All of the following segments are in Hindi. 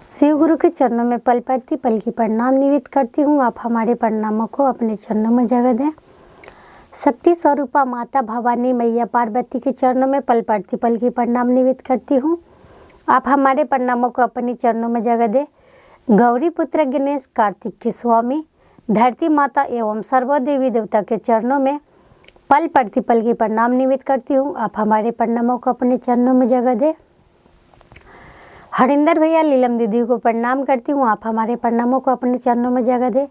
शिव गुरु के चरणों में पल पड़ती पल की प्रणाम निवेदित करती हूँ। आप हमारे प्रणामों को अपने चरणों में जगह दें। शक्ति स्वरूपा माता भवानी मैया पार्वती के चरणों में पल पड़ती पल की प्रणाम निवेदित करती हूँ। आप हमारे प्रणामों को अपने चरणों में जगह दें। गौरी पुत्र गणेश कार्तिक के स्वामी धरती माता एवं सर्व देवी देवता के चरणों में पल पड़ती पल की प्रणाम निवेदित करती हूँ। आप हमारे प्रणामों को अपने चरणों में जगह दें। हरिंदर भैया लीलम दीदी को प्रणाम करती हूँ। आप हमारे प्रणामों को अपने चरणों में जगह दें।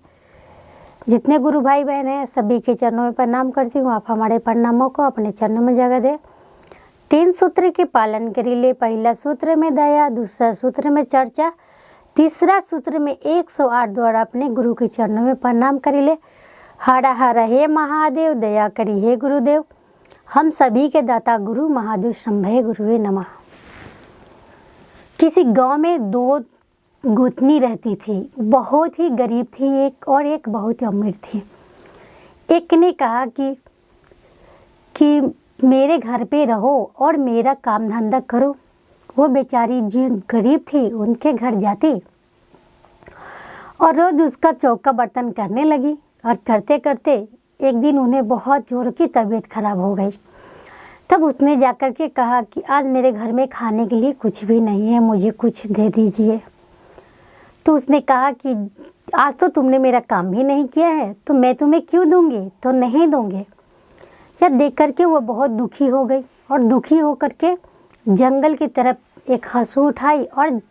जितने गुरु भाई बहन हैं सभी के चरणों में प्रणाम करती हूँ। आप हमारे प्रणामों को अपने चरणों में जगह दें। 3 सूत्र के पालन करिले। पहला सूत्र में दया, दूसरा सूत्र में चर्चा, तीसरा सूत्र में 108 द्वारा अपने गुरु के चरणों में प्रणाम करिले। हर हर हे महादेव, दया करी हे गुरुदेव, हम सभी के दाता गुरु महादेव शंभे गुरुवे नमः। किसी गांव में 2 गोतनी रहती थी। बहुत ही गरीब थी एक और एक बहुत ही अमीर थी। एक ने कहा कि मेरे घर पे रहो और मेरा काम धंधा करो। वो बेचारी जो गरीब थी उनके घर जाती और रोज़ उसका चौका बर्तन करने लगी। और करते करते एक दिन उन्हें बहुत जोर की तबीयत खराब हो गई। तब उसने जाकर के कहा कि आज मेरे घर में खाने के लिए कुछ भी नहीं है, मुझे कुछ दे दीजिए। तो उसने कहा कि आज तो तुमने मेरा काम भी नहीं किया है तो मैं तुम्हें क्यों दूंगी, तो नहीं दूंगे। यह देख करके वो बहुत दुखी हो गई और दुखी होकर के जंगल की तरफ एक हंसू उठाई और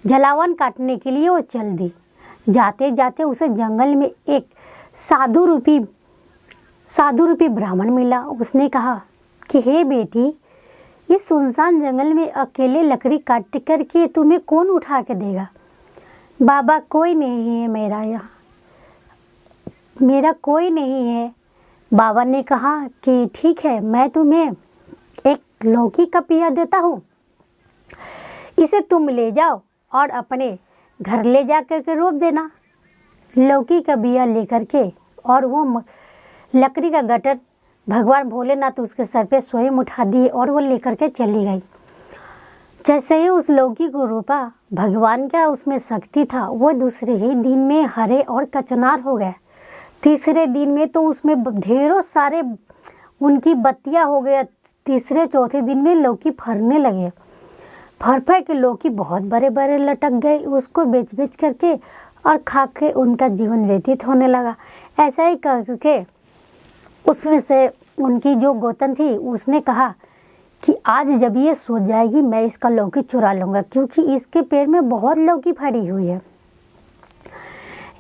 जलावन काटने के लिए वो चल दी। जाते जाते उसे जंगल में एक साधु रूपी ब्राह्मण मिला। उसने कहा कि हे बेटी, इस सुनसान जंगल में अकेले लकड़ी काट कर के तुम्हें कौन उठा के देगा। बाबा कोई नहीं है मेरा, यहाँ मेरा कोई नहीं है। बाबा ने कहा कि ठीक है, मैं तुम्हें एक लौकी का बिया देता हूँ, इसे तुम ले जाओ और अपने घर ले जा कर के रोप देना। लौकी का बिया लेकर के और वो लकड़ी का गट्टर भगवान भोलेनाथ उसके सर पे स्वयं उठा दिए और वो लेकर के चली गई। जैसे ही उस लौकी को रोपा, भगवान का उसमें शक्ति था, वो दूसरे ही दिन में हरे और कचनार हो गए। तीसरे दिन में तो उसमें ढेरों सारे उनकी बत्तियां हो गया। तीसरे चौथे दिन में लौकी फरने लगे। फर के लौकी बहुत बड़े बड़े लटक गए। उसको बेच बेच करके और खा के उनका जीवन व्यतीत होने लगा। ऐसा ही करके उसमें से उनकी जो गोतन थी उसने कहा कि आज जब ये सो जाएगी मैं इसका लौकी चुरा लूँगा, क्योंकि इसके पेड़ में बहुत लौकी फरी हुई है।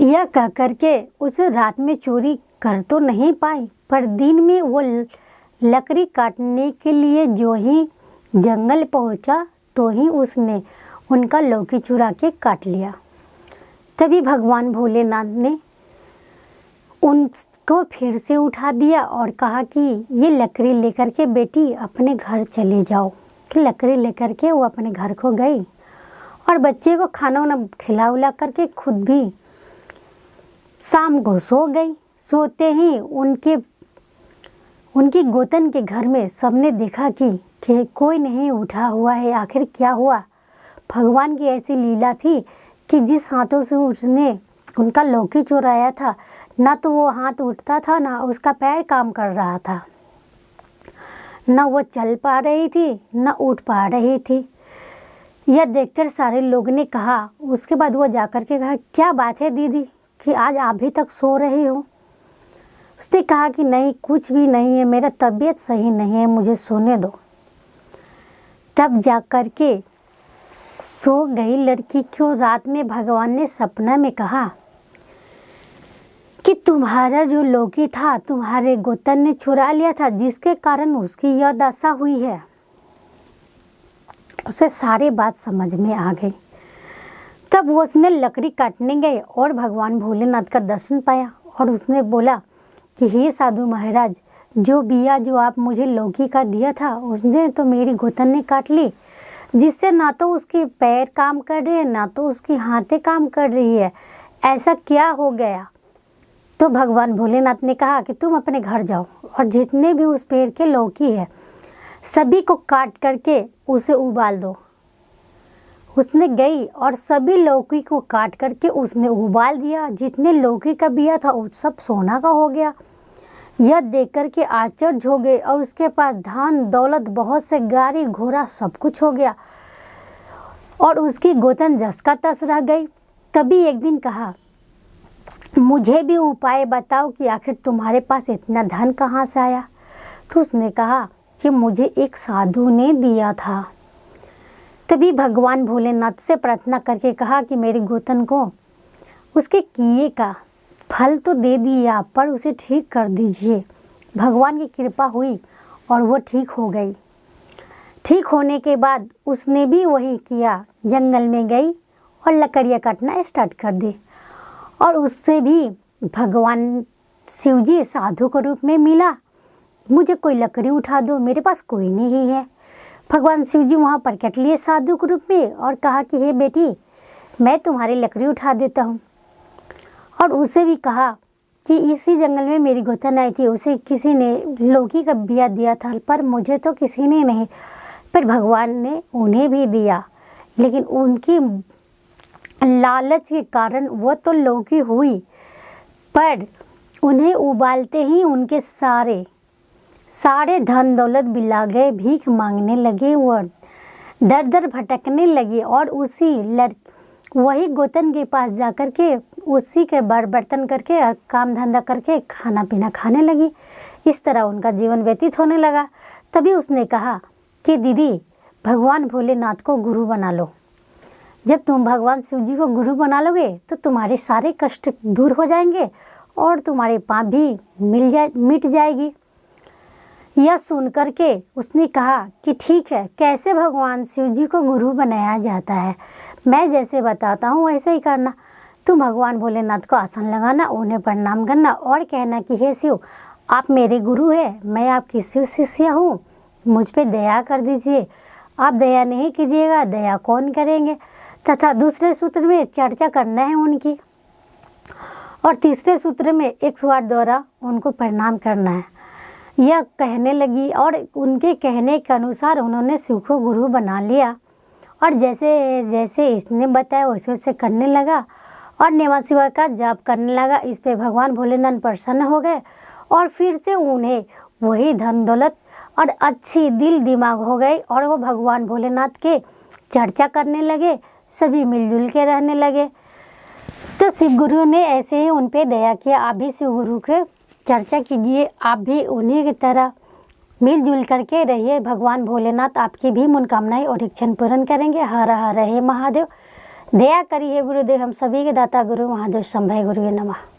यह कह करके उसे रात में चोरी कर तो नहीं पाई, पर दिन में वो लकड़ी काटने के लिए जो ही जंगल पहुंचा तो ही उसने उनका लौकी चुरा के काट लिया। तभी भगवान भोलेनाथ ने उनको फिर से उठा दिया और कहा कि ये लकड़ी लेकर के बेटी अपने घर चले जाओ। कि लकड़ी लेकर के वो अपने घर को गई और बच्चे को खाना वाना खिला उला करके खुद भी शाम को सो गई। सोते ही उनकी गोतन के घर में सबने देखा कि कोई नहीं उठा हुआ है। आखिर क्या हुआ? भगवान की ऐसी लीला थी कि जिस हाथों से उसने उनका लौकी चुराया था, ना तो वो हाथ उठता था ना उसका पैर काम कर रहा था, ना वो चल पा रही थी ना उठ पा रही थी। यह देखकर सारे लोग ने कहा, उसके बाद वो जाकर के कहा, क्या बात है दीदी कि आज आप भी तक सो रही हो? उसने कहा कि नहीं, कुछ भी नहीं है, मेरा तबीयत सही नहीं है, मुझे सोने दो। तब जाकर के सो गई लड़की को। रात में भगवान ने सपना में कहा कि तुम्हारा जो लौकी था तुम्हारे गोतन ने चुरा लिया था, जिसके कारण उसकी यह दशा हुई है। उसे सारी बात समझ में आ गई। तब वो उसने लकड़ी काटने गए और भगवान भोलेनाथ का दर्शन पाया और उसने बोला कि हे साधु महाराज, जो बिया जो आप मुझे लौकी का दिया था उसने तो मेरी गोतन ने काट ली, जिससे ना तो उसके पैर काम कर रहे हैं ना तो उसकी हाथें काम कर रही है। ऐसा क्या हो गया? तो भगवान भोलेनाथ ने कहा कि तुम अपने घर जाओ और जितने भी उस पेड़ के लौकी है सभी को काट करके उसे उबाल दो। उसने गई और सभी लौकी को काट करके उसने उबाल दिया। जितने लौकी का बिया था वो सब सोना का हो गया। यह देख कर के आश्चर्य हो गए और उसके पास धन दौलत बहुत से गाड़ी घोड़ा सब कुछ हो गया और उसकी गोतन जस का तस रह गई। तभी एक दिन कहा, मुझे भी उपाय बताओ कि आखिर तुम्हारे पास इतना धन कहाँ से आया। तो उसने कहा कि मुझे एक साधु ने दिया था। तभी भगवान भोलेनाथ से प्रार्थना करके कहा कि मेरी गोतन को उसके किए का फल तो दे दिया पर उसे ठीक कर दीजिए। भगवान की कृपा हुई और वो ठीक हो गई। ठीक होने के बाद उसने भी वही किया, जंगल में गई और लकड़ियाँ काटना स्टार्ट कर दी और उससे भी भगवान शिवजी साधु के रूप में मिला। मुझे कोई लकड़ी उठा दो, मेरे पास कोई नहीं है। भगवान शिवजी वहाँ प्रकट लिए साधु के रूप में और कहा कि हे बेटी, मैं तुम्हारी लकड़ी उठा देता हूँ। और उसे भी कहा कि इसी जंगल में मेरी गोतन आई थी, उसे किसी ने लौकी का बिया दिया था पर मुझे तो किसी ने नहीं, पर भगवान ने उन्हें भी दिया। लेकिन उनकी लालच के कारण वो तो लौकी हुई, पर उन्हें उबालते ही उनके सारे धन दौलत बिला गए, भीख मांगने लगे, वो दर दर भटकने लगी और वही गोतन के पास जा कर के उसी के बर्तन करके और काम धंधा करके खाना पीना खाने लगी। इस तरह उनका जीवन व्यतीत होने लगा। तभी उसने कहा कि दीदी, भगवान भोलेनाथ को गुरु बना लो। जब तुम भगवान शिव जी को गुरु बना लोगे तो तुम्हारे सारे कष्ट दूर हो जाएंगे और तुम्हारे पाप भी मिट जाएगी। यह सुन करके उसने कहा कि ठीक है, कैसे भगवान शिव जी को गुरु बनाया जाता है, मैं जैसे बताता हूँ वैसे ही करना। तुम भगवान भोलेनाथ को आसन लगाना, उन्हें प्रणाम करना और कहना कि हे शिव, आप मेरे गुरु हैं, मैं आपकी शिव शिष्या हूँ, मुझ पे दया कर दीजिए। आप दया नहीं कीजिएगा, दया कौन करेंगे। तथा दूसरे सूत्र में चर्चा करना है उनकी और तीसरे सूत्र में 108 द्वारा उनको प्रणाम करना है। यह कहने लगी और उनके कहने के अनुसार उन्होंने शिव को गुरु बना लिया और जैसे जैसे इसने बताया वैसे वैसे करने लगा और नमः शिवाय का जाप करने लगा। इस पे भगवान भोलेनाथ प्रसन्न हो गए और फिर से उन्हें वही धन दौलत और अच्छी दिल दिमाग हो गई और वो भगवान भोलेनाथ के चर्चा करने लगे, सभी मिलजुल के रहने लगे। तो शिव गुरु ने ऐसे ही उन पे दया किया। आप भी शिव गुरु के चर्चा कीजिए, आप भी उन्हीं की तरह मिलजुल करके रहिए। भगवान भोलेनाथ आपकी भी मनोकामनाएं और इच्छाएं पूर्ण करेंगे। हर हर हे महादेव। दया करिए गुरुदेव, हम सभी के दाता गुरु महादेव शंभय गुरु नमः।